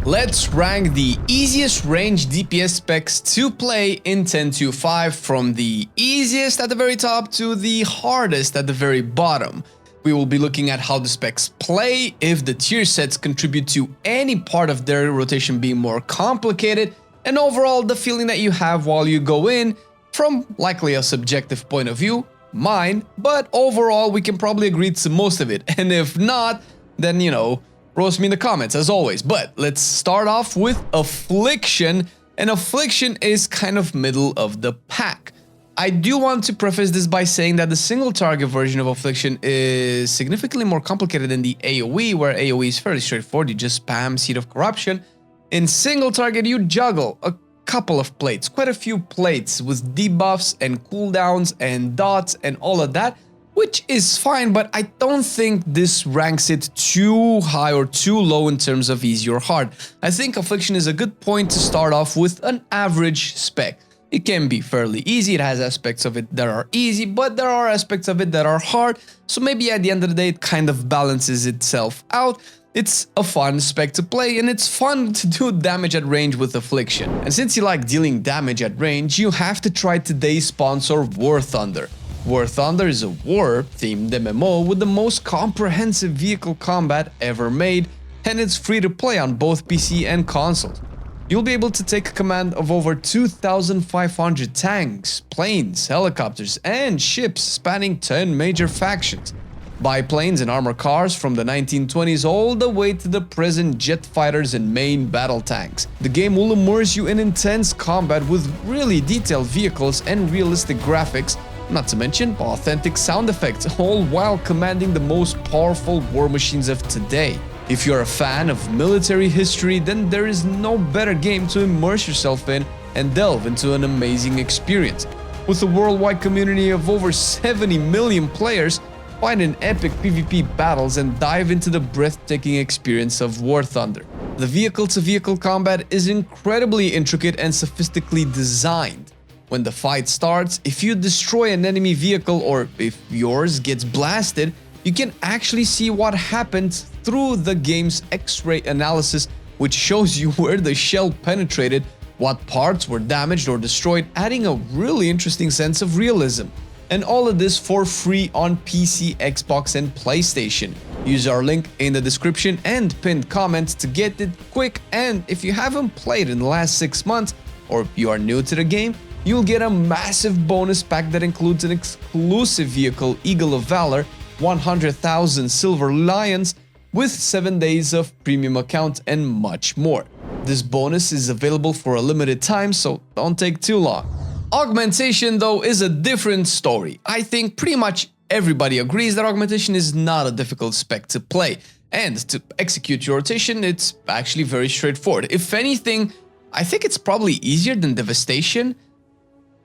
Let's rank the easiest ranged DPS specs to play in 10.2.5 from the easiest at the very top to the hardest at the very bottom. We will be looking at how the specs play, if the tier sets contribute to any part of their rotation being more complicated, and overall the feeling that you have while you go in, from likely a subjective point of view, mine, but overall we can probably agree to most of it, and if not, then you know, roast me in the comments as always. But let's start off with Affliction, and Affliction is kind of middle of the pack. I do want to preface this by saying that the single target version of Affliction is significantly more complicated than the AoE, where AoE is fairly straightforward, you just spam Seed of Corruption. In single target you juggle a couple of plates, quite a few plates with debuffs and cooldowns and dots and all of that, which is fine, but I don't think this ranks it too high or too low in terms of easy or hard. I think Affliction is a good point to start off with an average spec. It can be fairly easy, it has aspects of it that are easy, but there are aspects of it that are hard, so maybe at the end of the day it kind of balances itself out. It's a fun spec to play, and it's fun to do damage at range with Affliction. And since you like dealing damage at range, you have to try today's sponsor, War Thunder. War Thunder is a war-themed MMO with the most comprehensive vehicle combat ever made, and it's free to play on both PC and consoles. You'll be able to take command of over 2,500 tanks, planes, helicopters, and ships spanning 10 major factions. Biplanes and armor cars from the 1920s all the way to the present jet fighters and main battle tanks. The game will immerse you in intense combat with really detailed vehicles and realistic graphics, not to mention authentic sound effects, all while commanding the most powerful war machines of today. If you're a fan of military history, then there is no better game to immerse yourself in and delve into an amazing experience. With a worldwide community of over 70 million players, find in epic PvP battles and dive into the breathtaking experience of War Thunder. The vehicle-to-vehicle combat is incredibly intricate and sophisticatedly designed. When the fight starts, if you destroy an enemy vehicle or if yours gets blasted, you can actually see what happened through the game's X-ray analysis, which shows you where the shell penetrated, what parts were damaged or destroyed, adding a really interesting sense of realism. And all of this for free on PC, Xbox, and PlayStation. Use our link in the description and pinned comment to get it quick, and if you haven't played in the last 6 months, or you are new to the game, you'll get a massive bonus pack that includes an exclusive vehicle, Eagle of Valor, 100,000 Silver Lions, with 7 days of premium account and much more. This bonus is available for a limited time, so don't take too long. Augmentation, though, is a different story. I think pretty much everybody agrees that Augmentation is not a difficult spec to play, and to execute your rotation, it's actually very straightforward. If anything, I think it's probably easier than Devastation.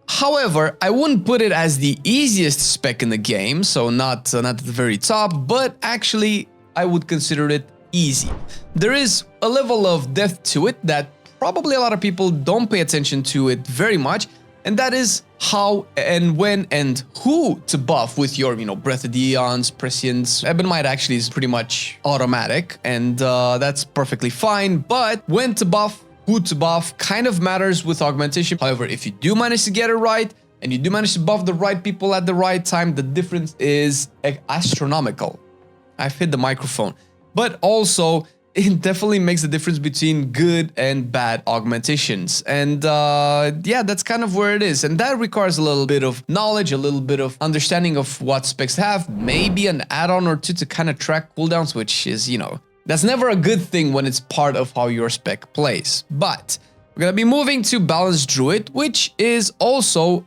However, I wouldn't put it as the easiest spec in the game, so not at the very top, but actually I would consider it easy. There is a level of depth to it that probably a lot of people don't pay attention to it very much, and that is how and when and who to buff with your, Breath of the Eons, Prescience. Ebonite actually is pretty much automatic, and that's perfectly fine, but when to buff, who to buff kind of matters with Augmentation. However, if you do manage to get it right, and you do manage to buff the right people at the right time, the difference is astronomical. I've hit the microphone. But also, it definitely makes the difference between good and bad augmentations. And yeah, that's kind of where it is. And that requires a little bit of knowledge, a little bit of understanding of what specs have, maybe an add-on or two to kind of track cooldowns, which is, that's never a good thing when it's part of how your spec plays. But we're gonna be moving to Balanced Druid, which is also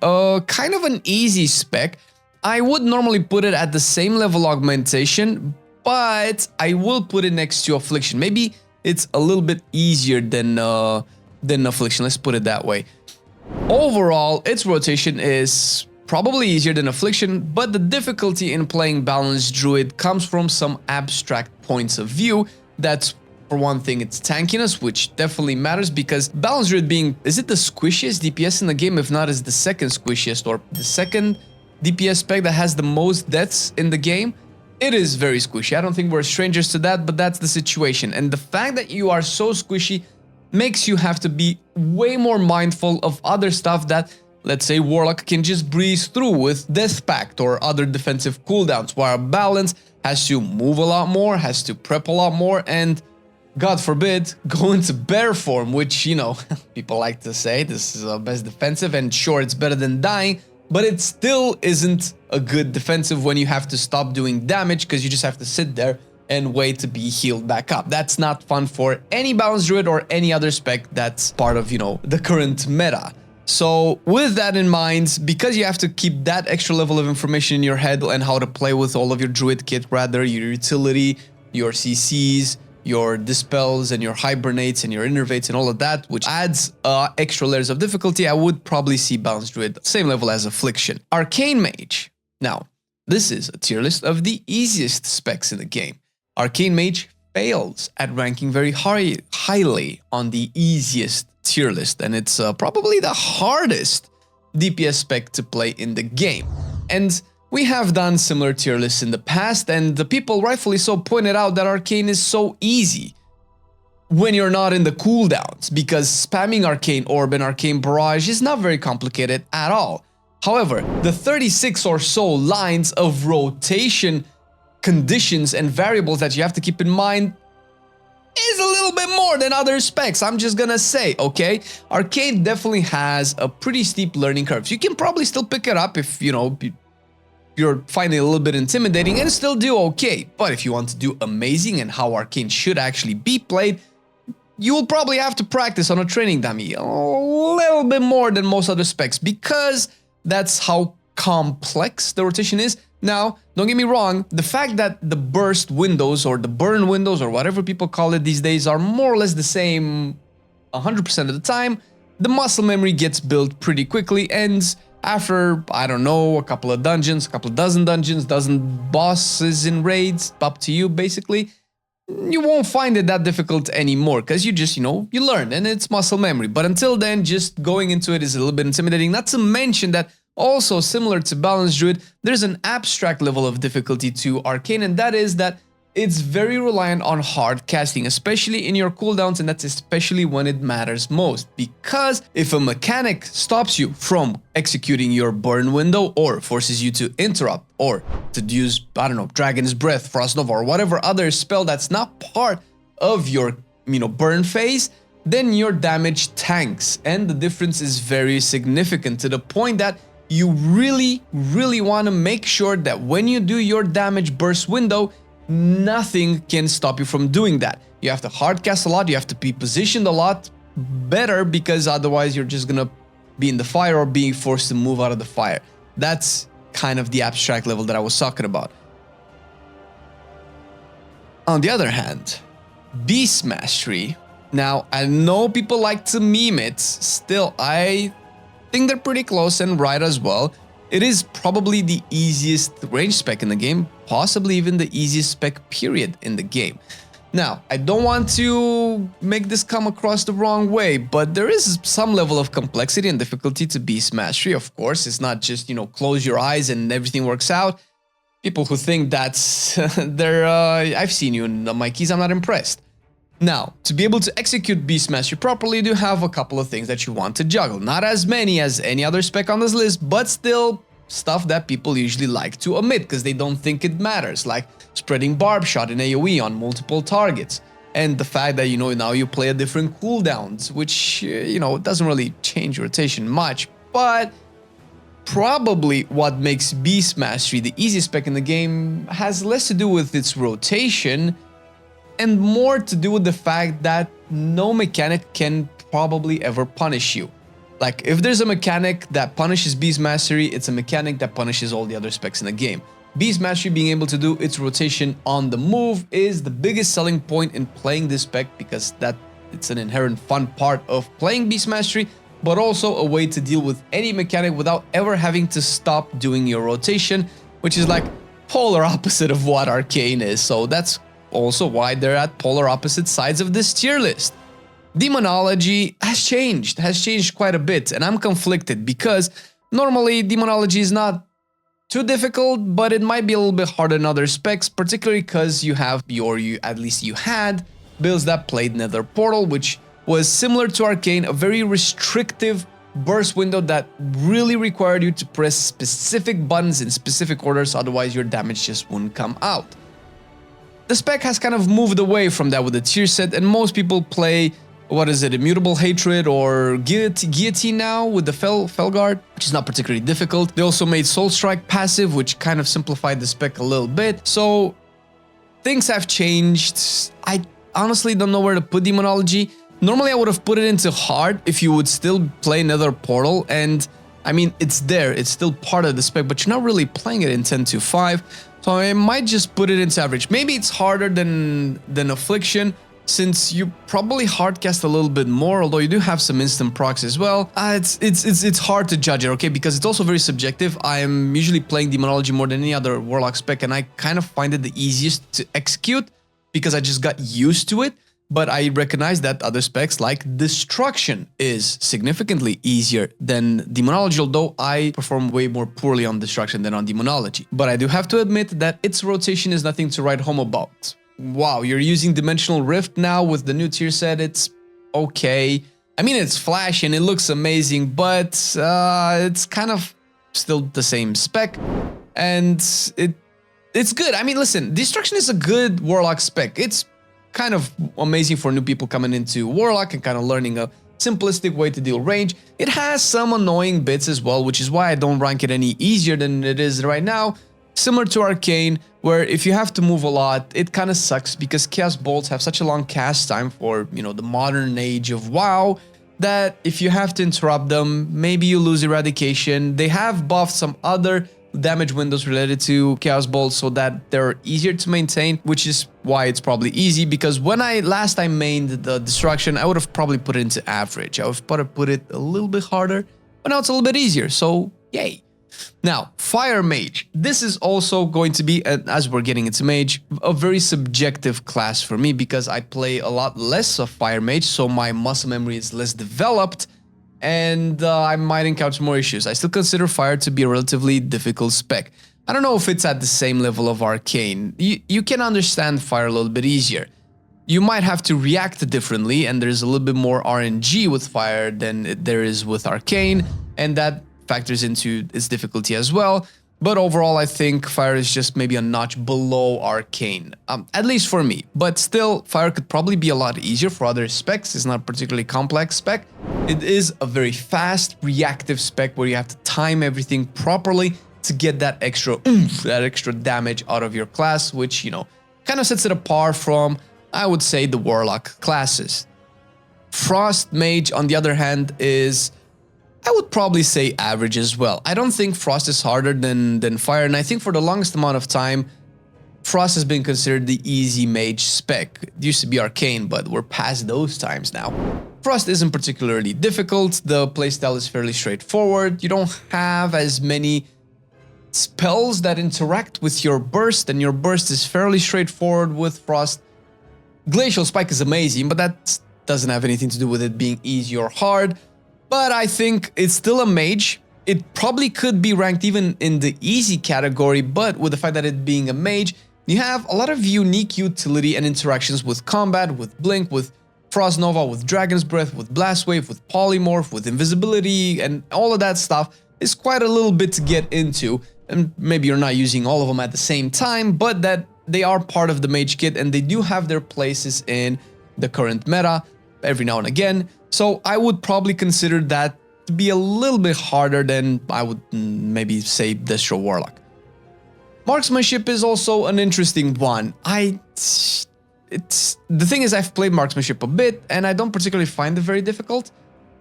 kind of an easy spec. I would normally put it at the same level Augmentation, but I will put it next to Affliction. Maybe it's a little bit easier than Affliction, let's put it that way. Overall, its rotation is probably easier than Affliction, but the difficulty in playing Balanced Druid comes from some abstract points of view. That's, for one thing, its tankiness, which definitely matters because Balanced Druid being, is it the squishiest DPS in the game? If not, it's the second squishiest or the second DPS spec that has the most deaths in the game. it is very squishy. I don't think we're strangers to that, but that's the situation. And the fact that you are so squishy makes you have to be way more mindful of other stuff that, let's say, Warlock can just breeze through with Death Pact or other defensive cooldowns, while Balance has to move a lot more, has to prep a lot more, and God forbid, go into bear form, which, you know, people like to say this is our best defensive, and sure, it's better than dying, but it still isn't a good defensive when you have to stop doing damage because you just have to sit there and wait to be healed back up. That's not fun for any balanced druid or any other spec that's part of, you know, the current meta. So with that in mind, because you have to keep that extra level of information in your head and how to play with all of your druid kit, rather your utility, your CCs, your dispels and your hibernates and your innervates and all of that, which adds extra layers of difficulty, I would probably see balanced druid same level as Affliction. Arcane Mage. Now, this is a tier list of the easiest specs in the game. Arcane Mage fails at ranking very highly on the easiest tier list, and it's probably the hardest DPS spec to play in the game. And we have done similar tier lists in the past, and the people rightfully so pointed out that Arcane is so easy when you're not in the cooldowns, because spamming Arcane Orb and Arcane Barrage is not very complicated at all. However, the 36 or so lines of rotation conditions and variables that you have to keep in mind is a little bit more than other specs, I'm just gonna say, okay? Arcane definitely has a pretty steep learning curve. So you can probably still pick it up if, you know, you're finding it a little bit intimidating and still do okay. But if you want to do amazing and how Arcane should actually be played, you will probably have to practice on a training dummy a little bit more than most other specs, because that's how complex the rotation is. Now, don't get me wrong, the fact that the burst windows or the burn windows or whatever people call it these days are more or less the same 100% of the time, the muscle memory gets built pretty quickly, and after, I don't know, a couple of dungeons, a couple of dozen bosses in raids, up to you basically, you won't find it that difficult anymore, because you just, you know, you learn and it's muscle memory. But until then, just going into it is a little bit intimidating, not to mention that also, similar to Balanced Druid, there's an abstract level of difficulty to Arcane, and that is that it's very reliant on hard casting, especially in your cooldowns, and that's especially when it matters most. Because if a mechanic stops you from executing your burn window, or forces you to interrupt, or to use, I don't know, Dragon's Breath, Frost Nova, or whatever other spell that's not part of your, you know, burn phase, then your damage tanks, and the difference is very significant, to the point that you really want to make sure that when you do your damage burst window, nothing can stop you from doing that. You have to hard cast a lot, you have to be positioned a lot better, because otherwise you're just gonna be in the fire or being forced to move out of the fire. That's kind of the abstract level that I was talking about. On the other hand, Beast Mastery. Now, I know people like to meme it, still I think they're pretty close and right as well. It is probably the easiest range spec in the game, possibly even the easiest spec period in the game. Now, I don't want to make this come across the wrong way, but there is some level of complexity and difficulty to Beast Mastery, of course. It's not just, you know, close your eyes and everything works out. People who think that's I've seen you in my keys, I'm not impressed. Now, to be able to execute Beast Mastery properly, you do have a couple of things that you want to juggle. Not as many as any other spec on this list, but still stuff that people usually like to omit because they don't think it matters, like spreading Barb Shot in AoE on multiple targets. And the fact that, you know, now you play at different cooldowns, which, you know, doesn't really change rotation much, but probably what makes Beast Mastery the easiest spec in the game has less to do with its rotation and more to do with the fact that no mechanic can probably ever punish you. Like, if there's a mechanic that punishes Beast Mastery, it's a mechanic that punishes all the other specs in the game. Beast Mastery being able to do its rotation on the move is the biggest selling point in playing this spec, because it's an inherent fun part of playing Beast Mastery, but also a way to deal with any mechanic without ever having to stop doing your rotation, which is like polar opposite of what Arcane is. So that's also why they're at polar opposite sides of this tier list. Demonology has changed quite a bit, and I'm conflicted because normally Demonology is not too difficult, but it might be a little bit harder than other specs, particularly because you have, or you at least you had, builds that played Nether Portal, which was similar to Arcane, a very restrictive burst window that really required you to press specific buttons in specific orders, otherwise your damage just wouldn't come out. The spec has kind of moved away from that with the tier set, and most people play, what is it, Immutable Hatred or Guillotine now with the Felguard, which is not particularly difficult. They also made Soul Strike passive, which kind of simplified the spec a little bit. So things have changed. I honestly don't know where to put Demonology. Normally I would have put it into hard if you would still play Nether Portal, and I mean, it's there, it's still part of the spec, but you're not really playing it in 10-5. So I might just put it into average. Maybe it's harder than Affliction, since you probably hardcast a little bit more, although you do have some instant procs as well. It's hard to judge it, okay, because it's also very subjective. I am usually playing Demonology more than any other Warlock spec, and I kind of find it the easiest to execute because I just got used to it. But I recognize that other specs like Destruction is significantly easier than Demonology, although I perform way more poorly on Destruction than on Demonology. But I do have to admit that its rotation is nothing to write home about. Wow, you're using Dimensional Rift now with the new tier set, it's okay. I mean, it's flashy and it looks amazing, but it's kind of still the same spec, and it's good. I mean, listen, Destruction is a good Warlock spec. It's kind of amazing for new people coming into Warlock and kind of learning a simplistic way to deal range. It has some annoying bits as well, which is why I don't rank it any easier than it is right now. Similar to Arcane, where if you have to move a lot, it kind of sucks because Chaos Bolts have such a long cast time for, you know, the modern age of WoW, that if you have to interrupt them, maybe you lose Eradication. They have buffed some other damage windows related to Chaos Bolts so that they're easier to maintain, which is why it's probably easy, because when I last time mained the Destruction, I would have probably put it into average. I would have probably put it a little bit harder, but now it's a little bit easier, so yay. Now, Fire Mage. This is also going to be, as we're getting into Mage, a very subjective class for me because I play a lot less of Fire Mage, so my muscle memory is less developed, and I might encounter more issues. I still consider Fire to be a relatively difficult spec. I don't know if it's at the same level of Arcane. You can understand Fire a little bit easier. You might have to react differently, and there's a little bit more RNG with Fire than there is with Arcane, and that factors into its difficulty as well. But overall, I think Fire is just maybe a notch below Arcane, at least for me. But still, Fire could probably be a lot easier for other specs. It's not a particularly complex spec. It is a very fast, reactive spec where you have to time everything properly to get that extra oomph, that extra damage out of your class, which, you know, kind of sets it apart from, I would say, the Warlock classes. Frost Mage, on the other hand, is, I would probably say, average as well. I don't think Frost is harder than Fire, and I think for the longest amount of time, Frost has been considered the easy mage spec. It used to be Arcane, but we're past those times now. Frost isn't particularly difficult, the playstyle is fairly straightforward, you don't have as many spells that interact with your burst, and your burst is fairly straightforward with Frost. Glacial Spike is amazing, but that doesn't have anything to do with it being easy or hard. But I think it's still a mage. It probably could be ranked even in the easy category, but with the fact that it being a mage, you have a lot of unique utility and interactions with combat, with Blink, with Frost Nova, with Dragon's Breath, with Blast Wave, with Polymorph, with Invisibility, and all of that stuff is quite a little bit to get into. And maybe you're not using all of them at the same time, but that they are part of the mage kit and they do have their places in the current meta every now and again. So I would probably consider that to be a little bit harder than I would maybe say Destro Warlock. Marksmanship is also an interesting one. The thing is, I've played Marksmanship a bit and I don't particularly find it very difficult.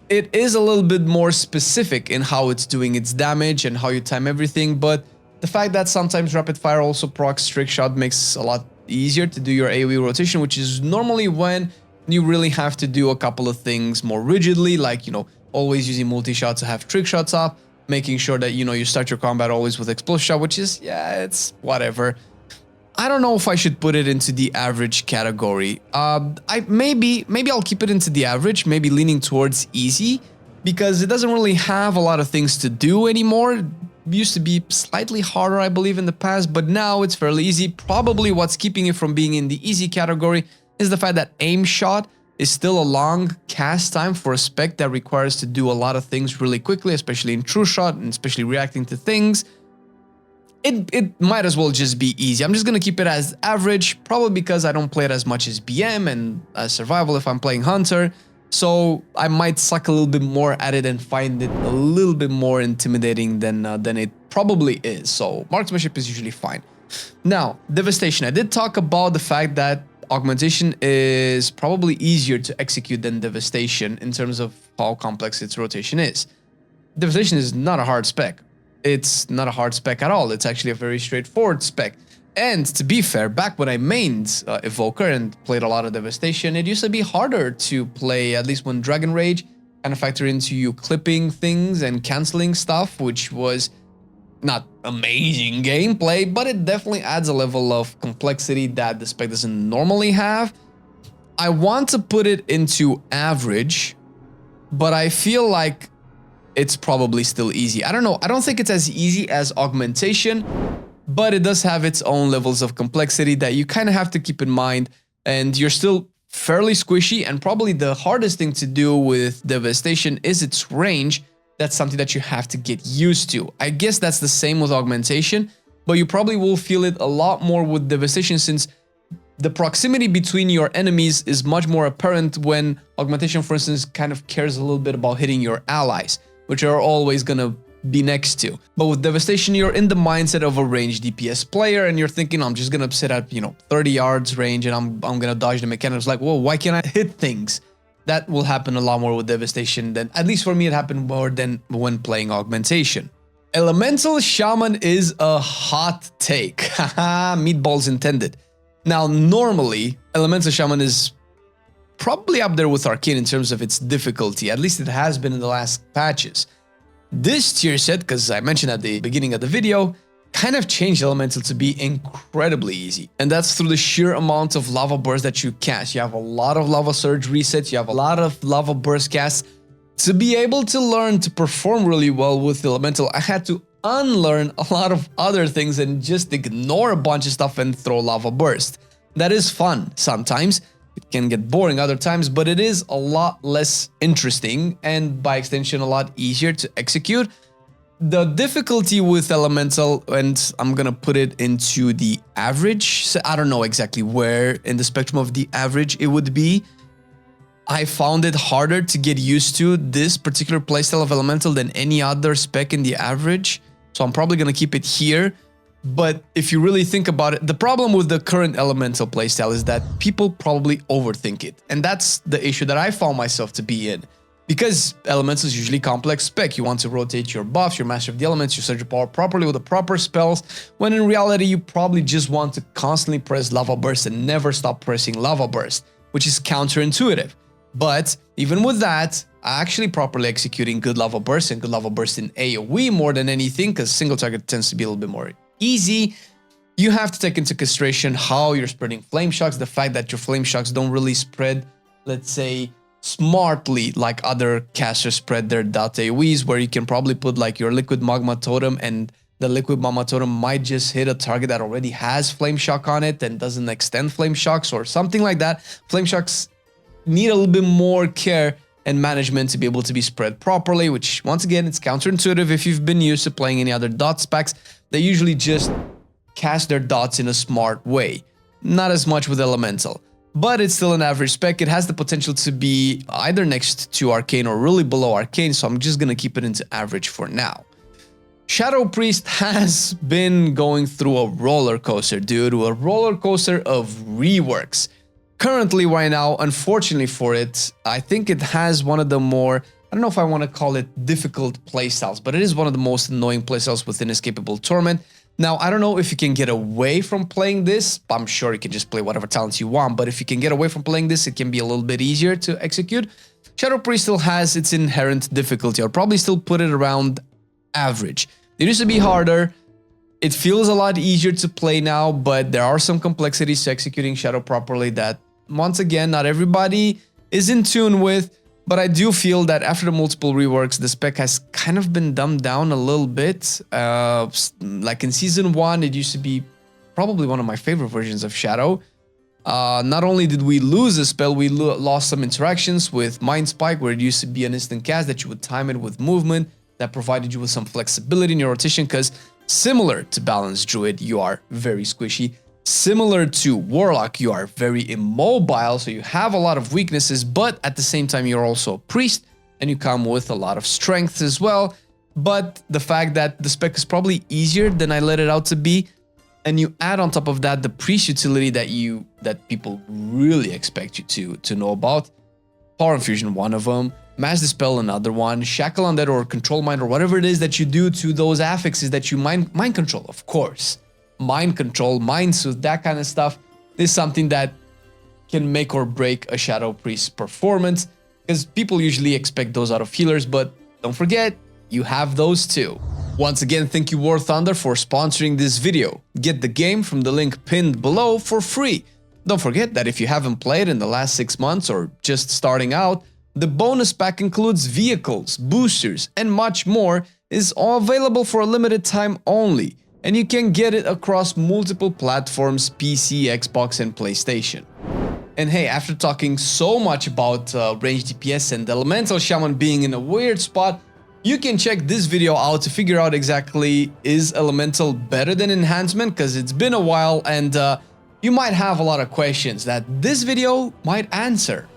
It is a little bit more specific in how it's doing its damage and how you time everything, but the fact that sometimes Rapid Fire also procs Trick Shot makes it a lot easier to do your AoE rotation, which is normally when you really have to do a couple of things more rigidly, like, you know, always using multi-shot to have Trick Shots up, making sure that, you know, you start your combat always with Explosive Shot, which is, yeah, it's whatever. I don't know if I should put it into the average category. Maybe I'll keep it into the average, maybe leaning towards easy, because it doesn't really have a lot of things to do anymore. used to be slightly harder, I believe, in the past, but now it's fairly easy. Probably what's keeping it from being in the easy category is the fact that aim shot is still a long cast time for a spec that requires to do a lot of things really quickly, especially in true shot and especially reacting to things. It might as well just be easy. I'm just going to keep it as average, probably because I don't play it as much as BM and as survival if I'm playing Hunter. So I might suck a little bit more at it and find it a little bit more intimidating than it probably is. So marksmanship is usually fine. Now, Devastation. I did talk about the fact that Augmentation is probably easier to execute than Devastation in terms of how complex its rotation is. Devastation is not a hard spec. It's not a hard spec at all. It's actually a very straightforward spec. And to be fair, back when I mained Evoker and played a lot of Devastation, it used to be harder to play, at least when Dragon Rage kind of factor into you clipping things and canceling stuff, which was not amazing gameplay, but it definitely adds a level of complexity that the spec doesn't normally have. I want to put it into average, but I feel like it's probably still easy. I don't know. I don't think it's as easy as Augmentation, but it does have its own levels of complexity that you kind of have to keep in mind, and you're still fairly squishy, and probably the hardest thing to do with Devastation is its range. That's something that you have to get used to. I guess that's the same with Augmentation, but you probably will feel it a lot more with Devastation since the proximity between your enemies is much more apparent when Augmentation, for instance, kind of cares a little bit about hitting your allies, which are always gonna be next to. But with Devastation, you're in the mindset of a ranged DPS player, and you're thinking, I'm just gonna sit at 30 yards range, and I'm gonna dodge the mechanics. Like, whoa, why can't I hit things? That will happen a lot more with Devastation than, at least for me, it happened more than when playing Augmentation. Elemental Shaman is a hot take. Haha, meatballs intended. Now, normally, Elemental Shaman is probably up there with Arcane in terms of its difficulty. At least it has been in the last patches. This tier set, because I mentioned at the beginning of the video, kind of changed Elemental to be incredibly easy. And that's through the sheer amount of lava bursts that you cast. You have a lot of lava surge resets, you have a lot of lava burst casts. To be able to learn to perform really well with Elemental, I had to unlearn a lot of other things and just ignore a bunch of stuff and throw lava burst. That is fun sometimes. It can get boring other times, but it is a lot less interesting and by extension a lot easier to execute. The difficulty with Elemental, and I'm gonna put it into the average, so I don't know exactly where in the spectrum of the average it would be. I found it harder to get used to this particular playstyle of Elemental than any other spec in the average, so I'm probably gonna keep it here. But if you really think about it, the problem with the current Elemental playstyle is that people probably overthink it. And that's the issue that I found myself to be in. Because Elemental is usually complex spec, you want to rotate your buffs, your Master of the Elements, your Surge of Power properly with the proper spells, when in reality you probably just want to constantly press Lava Burst and never stop pressing Lava Burst, which is counterintuitive. But even with that, actually properly executing good Lava Burst and good Lava Burst in AoE more than anything, because single target tends to be a little bit more easy, you have to take into consideration how you're spreading Flame Shocks, the fact that your Flame Shocks don't really spread, let's say, smartly like other casters spread their .AoEs, where you can probably put like your Liquid Magma Totem and the Liquid Magma Totem might just hit a target that already has Flame Shock on it and doesn't extend Flame Shocks or something like that. Flame Shocks need a little bit more care and management to be able to be spread properly, which once again, it's counterintuitive if you've been used to playing any other dot specs. They usually just cast their dots in a smart way. Not as much with Elemental, but it's still an average spec. It has the potential to be either next to Arcane or really below Arcane, so I'm just gonna keep it into average for now. Shadow Priest has been going through a roller coaster, dude, a roller coaster of reworks. Currently, right now, unfortunately for it, I think it has one of the more, I don't know if I want to call it difficult playstyles, but it is one of the most annoying playstyles within Escapable Torment. Now, I don't know if you can get away from playing this. I'm sure you can just play whatever talents you want, but if you can get away from playing this, it can be a little bit easier to execute. Shadow Priest still has its inherent difficulty. I'll probably still put it around average. It used to be harder. It feels a lot easier to play now, but there are some complexities to executing Shadow properly that, once again, not everybody is in tune with. But I do feel that after the multiple reworks, the spec has kind of been dumbed down a little bit. Like in Season 1, it used to be probably one of my favorite versions of Shadow. Not only did we lose a spell, we lost some interactions with Mind Spike, where it used to be an instant cast that you would time it with movement that provided you with some flexibility in your rotation, because similar to Balanced Druid, you are very squishy. Similar to Warlock, you are very immobile, so you have a lot of weaknesses, but at the same time, you're also a priest, and you come with a lot of strength as well. But the fact that the spec is probably easier than I let it out to be, and you add on top of that the priest utility that people really expect you to know about. Power Infusion, one of them. Mass Dispel, another one. Shackle Undead or Control Mind, or whatever it is that you do to those affixes that you mind control, of course. Mind control, mind soothe, that kind of stuff is something that can make or break a Shadow Priest performance, because people usually expect those out of healers, but don't forget, you have those too. Once again, thank you War Thunder for sponsoring this video. Get the game from the link pinned below for free. Don't forget that if you haven't played in the last 6 months or just starting out, the bonus pack includes vehicles, boosters, and much more, is all available for a limited time only, and you can get it across multiple platforms: PC, Xbox, and PlayStation. And hey, after talking so much about Ranged DPS and Elemental Shaman being in a weird spot, you can check this video out to figure out exactly, is Elemental better than Enhancement, because it's been a while and you might have a lot of questions that this video might answer.